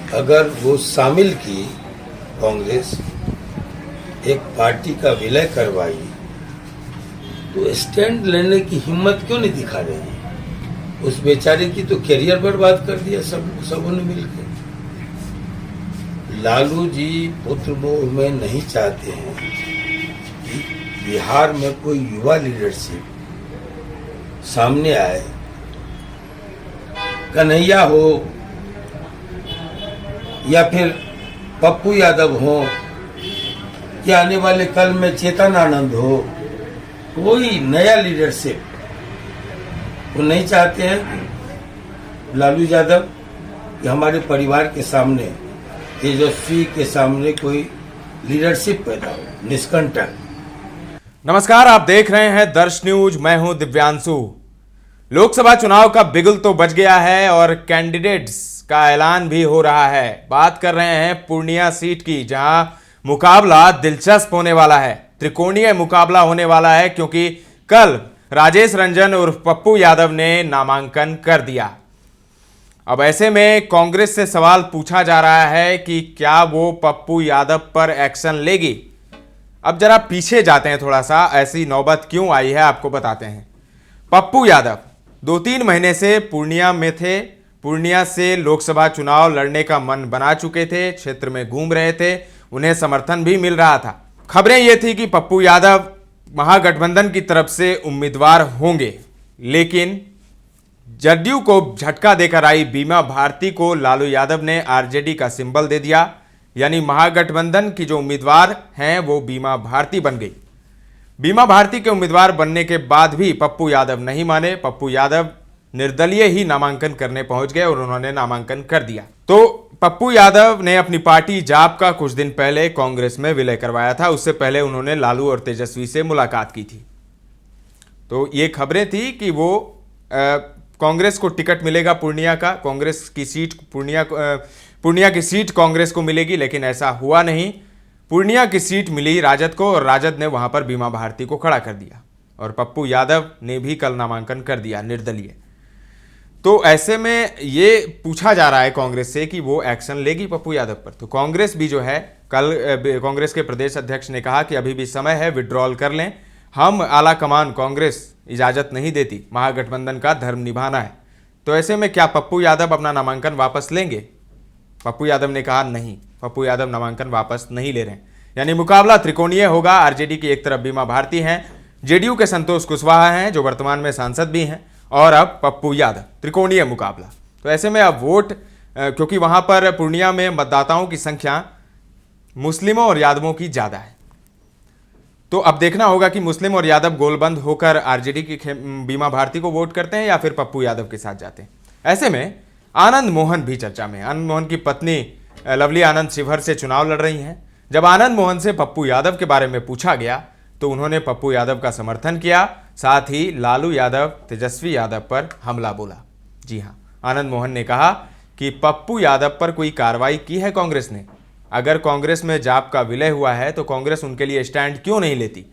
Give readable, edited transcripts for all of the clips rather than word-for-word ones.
अगर वो शामिल की कांग्रेस, एक पार्टी का विलय करवाई, तो स्टैंड लेने की हिम्मत क्यों नहीं दिखा रही? उस बेचारे की तो करियर बर्बाद कर दिया सबों ने मिलकर। लालू जी पुत्र मोह में नहीं चाहते हैं कि बिहार में कोई युवा लीडरशिप सामने आए। कन्हैया हो या फिर पप्पू यादव हो या आने वाले कल में चेतन आनंद हो, कोई नया लीडरशिप वो नहीं चाहते हैं कि लालू यादव कि हमारे परिवार के सामने, तेजस्वी के सामने कोई लीडरशिप पैदा हो, निष्कंटक। नमस्कार, आप देख रहे हैं दर्श न्यूज। मैं हूं दिव्यांशु। लोकसभा चुनाव का बिगुल तो बज गया है और कैंडिडेट्स का ऐलान भी हो रहा है। बात कर रहे हैं पूर्णिया सीट की, जहां मुकाबला दिलचस्प होने वाला है। त्रिकोणीय मुकाबला होने वाला है क्योंकि कल राजेश रंजन उर्फ पप्पू यादव ने नामांकन कर दिया। अब ऐसे में कांग्रेस से सवाल पूछा जा रहा है कि क्या वो पप्पू यादव पर एक्शन लेगी। अब जरा पीछे जाते हैं थोड़ा सा, ऐसी नौबत क्यों आई है आपको बताते हैं। पप्पू यादव 2-3 महीने से पूर्णिया में थे। पूर्णिया से लोकसभा चुनाव लड़ने का मन बना चुके थे, क्षेत्र में घूम रहे थे, उन्हें समर्थन भी मिल रहा था। खबरें ये थी कि पप्पू यादव महागठबंधन की तरफ से उम्मीदवार होंगे, लेकिन जदयू को झटका देकर आई बीमा भारती को लालू यादव ने आरजेडी का सिंबल दे दिया। यानी महागठबंधन की जो उम्मीदवार हैं वो बीमा भारती बन गई। बीमा भारती के उम्मीदवार बनने के बाद भी पप्पू यादव नहीं माने। पप्पू यादव निर्दलीय ही नामांकन करने पहुंच गए और उन्होंने नामांकन कर दिया। तो पप्पू यादव ने अपनी पार्टी जाप का कुछ दिन पहले कांग्रेस में विलय करवाया था। उससे पहले उन्होंने लालू और तेजस्वी से मुलाकात की थी। तो ये खबरें थी कि वो कांग्रेस को टिकट मिलेगा पूर्णिया का, कांग्रेस की सीट पूर्णिया की सीट कांग्रेस को मिलेगी, लेकिन ऐसा हुआ नहीं। पूर्णिया की सीट मिली राजद को और राजद ने वहां पर बीमा भारती को खड़ा कर दिया और पप्पू यादव ने भी कल नामांकन कर दिया निर्दलीय। तो ऐसे में ये पूछा जा रहा है कांग्रेस से कि वो एक्शन लेगी पप्पू यादव पर। तो कांग्रेस भी जो है, कल कांग्रेस के प्रदेश अध्यक्ष ने कहा कि अभी भी समय है, विड्रॉल कर लें। हम आला कमान कांग्रेस इजाजत नहीं देती, महागठबंधन का धर्म निभाना है। तो ऐसे में क्या पप्पू यादव अपना नामांकन वापस लेंगे? पप्पू यादव ने कहा नहीं, पप्पू यादव नामांकन वापस नहीं ले रहे हैं। यानी मुकाबला त्रिकोणीय होगा। आरजेडी की एक तरफ बीमा भारती हैं, जेडीयू के संतोष कुशवाहा हैं जो वर्तमान में सांसद भी हैं, और अब पप्पू यादव। त्रिकोणीय मुकाबला। तो ऐसे में अब वोट, क्योंकि वहां पर पूर्णिया में मतदाताओं की संख्या मुस्लिमों और यादवों की ज्यादा है, तो अब देखना होगा कि मुस्लिम और यादव गोलबंद होकर आरजेडी की बीमा भारती को वोट करते हैं या फिर पप्पू यादव के साथ जाते हैं। ऐसे में आनंद मोहन भी चर्चा में। आनंद मोहन की पत्नी लवली आनंद शिवहर से चुनाव लड़ रही हैं। जब आनंद मोहन से पप्पू यादव के बारे में पूछा गया तो उन्होंने पप्पू यादव का समर्थन किया, साथ ही लालू यादव, तेजस्वी यादव पर हमला बोला। जी हां, आनंद मोहन ने कहा कि पप्पू यादव पर कोई कार्रवाई की है कांग्रेस ने? अगर कांग्रेस में जाप का विलय हुआ है तो कांग्रेस उनके लिए स्टैंड क्यों नहीं लेती?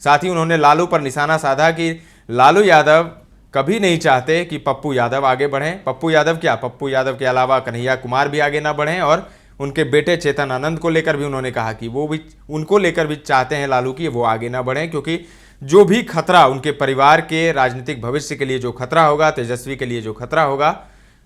साथ ही उन्होंने लालू पर निशाना साधा कि लालू यादव कभी नहीं चाहते कि पप्पू यादव आगे बढ़ें। पप्पू यादव क्या, पप्पू यादव के अलावा कन्हैया कुमार भी आगे ना बढ़ें, और उनके बेटे चेतन आनंद को लेकर भी उन्होंने कहा कि वो भी, उनको लेकर भी चाहते हैं लालू की वो आगे ना बढ़ें, क्योंकि जो भी खतरा उनके परिवार के राजनीतिक भविष्य के लिए जो खतरा होगा, तेजस्वी के लिए जो खतरा होगा,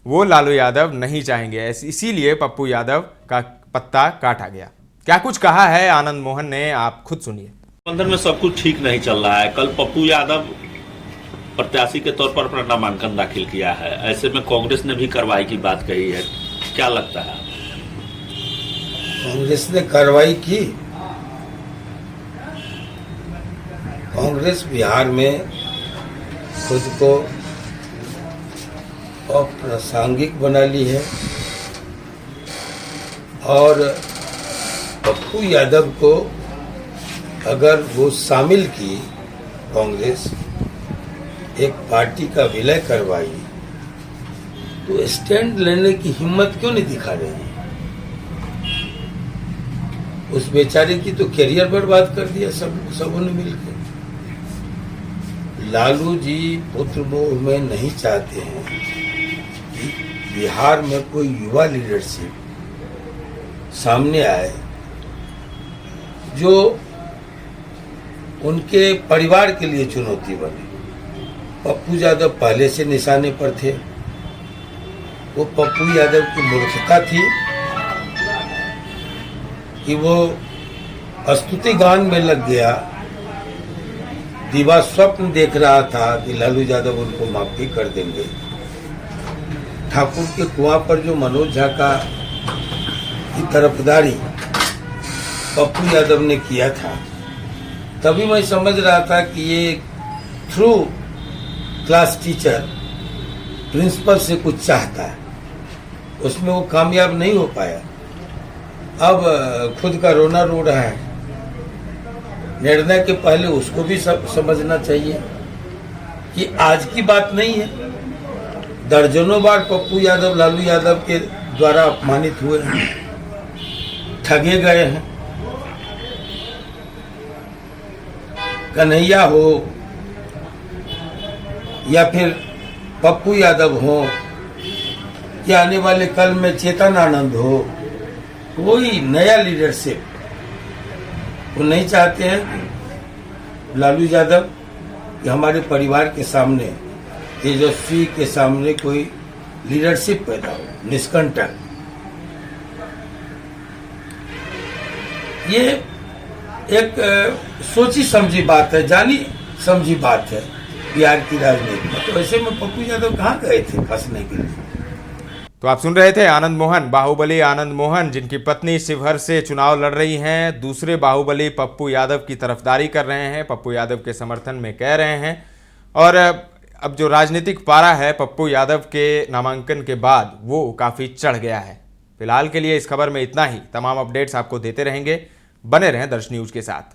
वो लालू यादव नहीं चाहेंगे। इसीलिए पप्पू यादव का पत्ता काटा गया। क्या कुछ कहा है आनंद मोहन ने, आप खुद सुनिए। गठबंधन में सब कुछ ठीक नहीं चल रहा है। कल पप्पू यादव प्रत्याशी के तौर पर अपना नामांकन दाखिल किया है। ऐसे में कांग्रेस ने भी कार्रवाई की बात कही है, क्या लगता है? कांग्रेस ने कार्रवाई की। कांग्रेस बिहार में खुद को अप्रासंगिक बना ली है और पप्पू यादव को अगर वो शामिल की कांग्रेस, एक पार्टी का विलय करवाई, तो स्टैंड लेने की हिम्मत क्यों नहीं दिखा रही? उस बेचारे की तो करियर बर्बाद कर दिया सबों ने मिलकर। लालू जी पुत्र मोह में नहीं चाहते हैं कि बिहार में कोई युवा लीडरशिप सामने आए जो उनके परिवार के लिए चुनौती बने। पप्पू यादव पहले से निशाने पर थे। वो पप्पू यादव की मूर्खता थी कि वो स्तुति गान में लग गया। दिवा स्वप्न देख रहा था कि लालू यादव उनको माफी कर देंगे। ठाकुर के कुआं पर जो मनोज झा का की तरफदारी पप्पू यादव ने किया था, तभी मैं समझ रहा था कि ये थ्रू क्लास टीचर प्रिंसिपल से कुछ चाहता है। उसमें वो कामयाब नहीं हो पाया। अब खुद का रोना रो रहा है। निर्णय के पहले उसको भी समझना चाहिए कि आज की बात नहीं है। दर्जनों बार पप्पू यादव लालू यादव के द्वारा अपमानित हुए हैं, ठगे गए हैं। कन्हैया हो या फिर पप्पू यादव हो या आने वाले कल में चेतन आनंद हो, कोई नया लीडरशिप वो नहीं चाहते हैं कि लालू यादव कि हमारे परिवार के सामने, तेजस्वी के सामने कोई लीडरशिप पैदा हो, निष्कंटक। ये एक सोची समझी बात है, जानी समझी बात है बिहार की राजनीति में। तो ऐसे में पप्पू यादव कहाँ गए थे फंसने के लिए। तो आप सुन रहे थे आनंद मोहन, बाहुबली आनंद मोहन, जिनकी पत्नी शिवहर से चुनाव लड़ रही हैं। दूसरे बाहुबली पप्पू यादव की तरफदारी कर रहे हैं, पप्पू यादव के समर्थन में कह रहे हैं। और अब जो राजनीतिक पारा है पप्पू यादव के नामांकन के बाद वो काफ़ी चढ़ गया है। फिलहाल के लिए इस खबर में इतना ही। तमाम अपडेट्स आपको देते रहेंगे। बने रहें दर्श न्यूज के साथ।